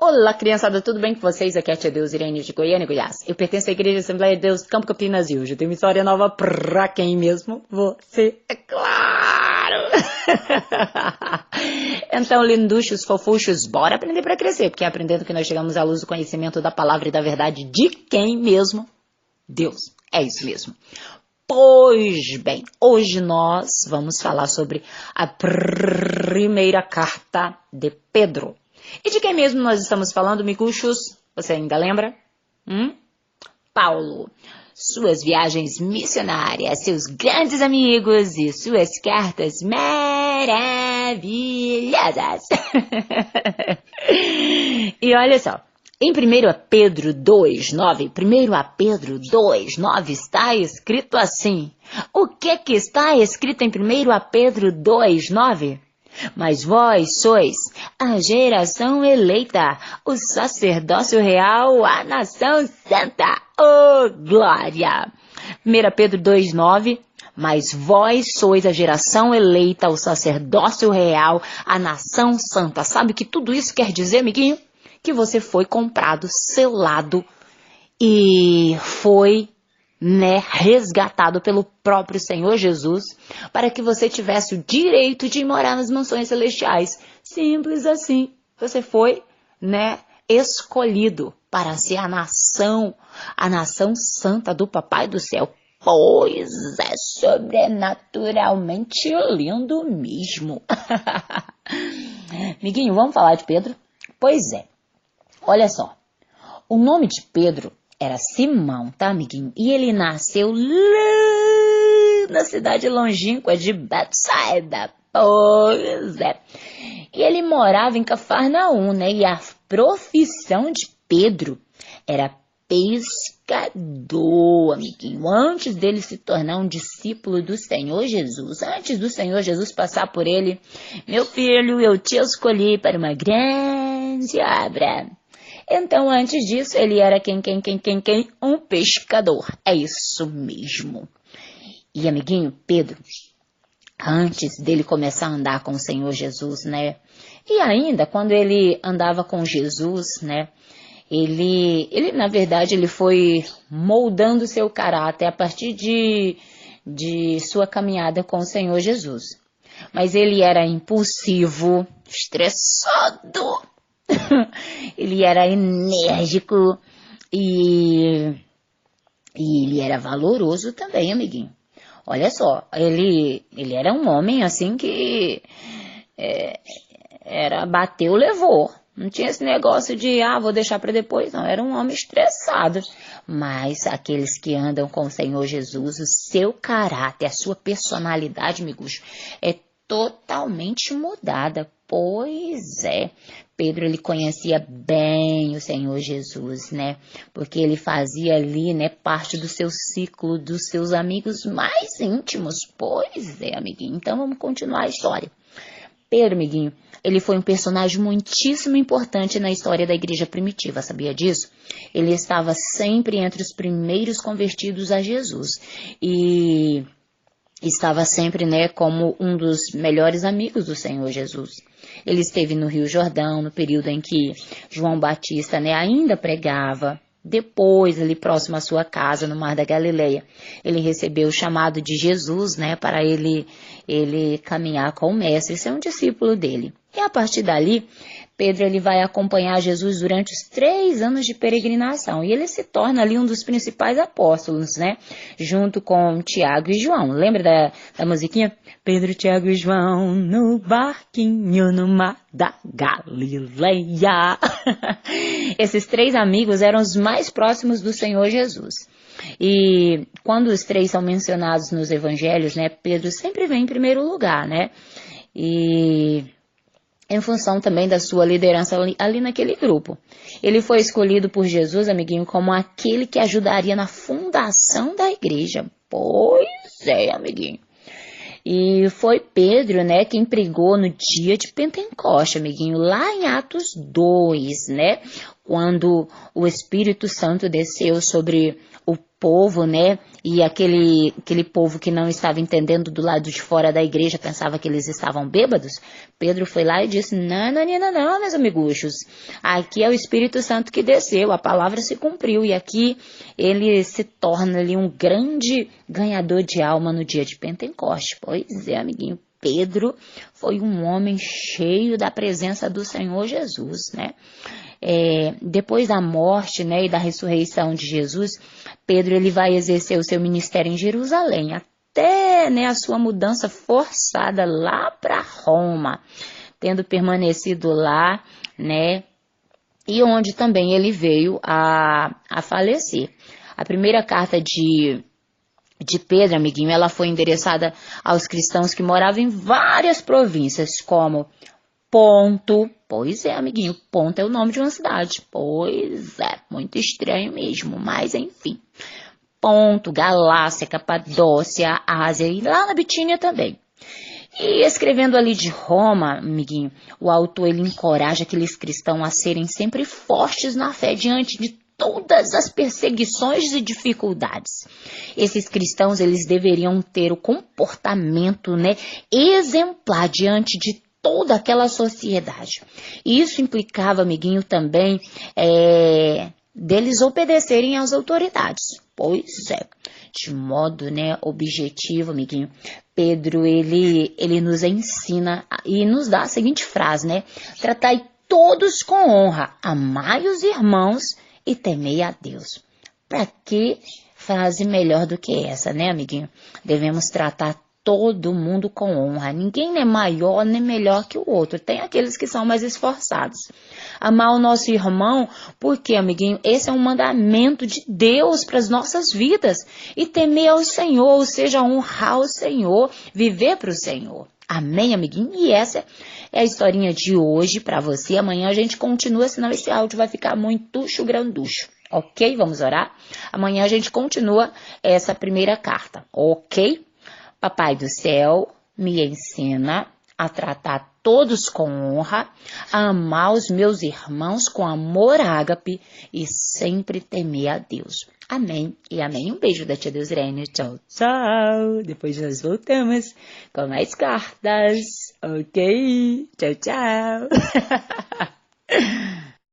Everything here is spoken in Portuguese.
Olá, criançada, tudo bem com vocês? Aqui é a Tia Deus Irene de Goiânia, Goiás. Eu pertenço à Igreja Assembleia de Deus Campo Campinas e hoje eu tenho uma história nova pra quem mesmo? Você, é claro! Então, linduchos, fofuchos, bora aprender pra crescer, porque é aprendendo que nós chegamos à luz do conhecimento da palavra e da verdade de quem mesmo? Deus. É isso mesmo. Pois bem, hoje nós vamos falar sobre a primeira carta de Pedro. E de quem mesmo nós estamos falando, micuchos? Você ainda lembra? Paulo. Suas viagens missionárias, seus grandes amigos e suas cartas maravilhosas. E olha só, em 1 Pedro 2,9, 1 Pedro 2,9 está escrito assim. O que está escrito em 1 Pedro 2,9? Mas vós sois a geração eleita, o sacerdócio real, a nação santa. Oh, glória! 1 Pedro 2,9. Mas vós sois a geração eleita, o sacerdócio real, a nação santa. Sabe o que tudo isso quer dizer, amiguinho? Que você foi comprado, selado e foi resgatado pelo próprio Senhor Jesus para que você tivesse o direito de morar nas mansões celestiais. Simples assim. Você foi, escolhido para ser a nação santa do Papai do Céu. Pois é, sobrenaturalmente lindo mesmo. Amiguinho, vamos falar de Pedro? Pois é. Olha só. O nome de Pedro era Simão, tá, amiguinho? E ele nasceu lá na cidade longínqua de Betsaida. Pois é. E ele morava em Cafarnaum, E a profissão de Pedro era pescador, amiguinho. Antes dele se tornar um discípulo do Senhor Jesus, antes do Senhor Jesus passar por ele, meu filho, eu te escolhi para uma grande obra. Então, antes disso, ele era quem? Um pescador. É isso mesmo. E, amiguinho, Pedro, antes dele começar a andar com o Senhor Jesus, E ainda, quando ele andava com Jesus, Ele, na verdade, ele foi moldando seu caráter a partir de sua caminhada com o Senhor Jesus. Mas ele era impulsivo, estressado. Ele era enérgico e ele era valoroso também, amiguinho. Olha só, ele era um homem assim que bateu, levou. Não tinha esse negócio de, vou deixar para depois, não. Era um homem estressado. Mas aqueles que andam com o Senhor Jesus, o seu caráter, a sua personalidade, amigos, é totalmente mudada. Pois é. Pedro, ele conhecia bem o Senhor Jesus, Porque ele fazia ali, parte do seu ciclo, dos seus amigos mais íntimos. Pois é, amiguinho. Então, vamos continuar a história. Pedro, amiguinho, ele foi um personagem muitíssimo importante na história da igreja primitiva, sabia disso? Ele estava sempre entre os primeiros convertidos a Jesus. E estava sempre, como um dos melhores amigos do Senhor Jesus. Ele esteve no Rio Jordão, no período em que João Batista, ainda pregava. Depois, ali próximo à sua casa, no Mar da Galileia, ele recebeu o chamado de Jesus, para ele caminhar com o mestre, ser um discípulo dele. E a partir dali, Pedro ele vai acompanhar Jesus durante os 3 anos de peregrinação. E ele se torna ali um dos principais apóstolos, Junto com Tiago e João. Lembra da musiquinha? Pedro, Tiago e João no barquinho no mar da Galileia. Esses 3 amigos eram os mais próximos do Senhor Jesus. E quando os 3 são mencionados nos evangelhos, Pedro sempre vem em primeiro lugar, E em função também da sua liderança ali naquele grupo. Ele foi escolhido por Jesus, amiguinho, como aquele que ajudaria na fundação da igreja. Pois é, amiguinho. E foi Pedro, quem pregou no dia de Pentecoste, amiguinho, lá em Atos 2, Quando o Espírito Santo desceu sobre o povo, né? E aquele povo que não estava entendendo do lado de fora da igreja, pensava que eles estavam bêbados. Pedro foi lá e disse, não, meus amiguchos. Aqui é o Espírito Santo que desceu, a palavra se cumpriu. E aqui ele se torna ali um grande ganhador de alma no dia de Pentecoste. Pois é, amiguinho. Pedro foi um homem cheio da presença do Senhor Jesus, né? Depois da morte, né, e da ressurreição de Jesus, Pedro ele vai exercer o seu ministério em Jerusalém, até, né, a sua mudança forçada lá para Roma, tendo permanecido lá, né, e onde também ele veio a falecer. A primeira carta de Pedro, amiguinho, ela foi endereçada aos cristãos que moravam em várias províncias, como Ponto. Pois é, amiguinho, Ponto é o nome de uma cidade. Pois é, muito estranho mesmo, mas enfim. Ponto, Galácia, Capadócia, Ásia e lá na Bitínia também. E escrevendo ali de Roma, amiguinho, o autor ele encoraja aqueles cristãos a serem sempre fortes na fé diante de todas as perseguições e dificuldades. Esses cristãos, eles deveriam ter o comportamento, né, exemplar diante de toda aquela sociedade. E isso implicava, amiguinho, também deles obedecerem às autoridades. Pois é, de modo, né, objetivo, amiguinho, Pedro, ele nos ensina e nos dá a seguinte frase, né? Tratai todos com honra, amai os irmãos e temei a Deus. Para que frase melhor do que essa, né, amiguinho? Devemos tratar todo mundo com honra. Ninguém é maior nem melhor que o outro. Tem aqueles que são mais esforçados. Amar o nosso irmão, porque, amiguinho, esse é um mandamento de Deus para as nossas vidas. E temer ao Senhor, ou seja, honrar o Senhor, viver para o Senhor. Amém, amiguinho? E essa é a historinha de hoje para você. Amanhã a gente continua, senão esse áudio vai ficar muito granducho. Ok? Vamos orar? Amanhã a gente continua essa primeira carta. Ok? Papai do céu, me ensina a tratar todos com honra, a amar os meus irmãos com amor ágape e sempre temer a Deus. Amém e amém. Um beijo da tia Deusrene. Tchau, tchau. Depois nós voltamos com mais cartas. Ok? Tchau, tchau.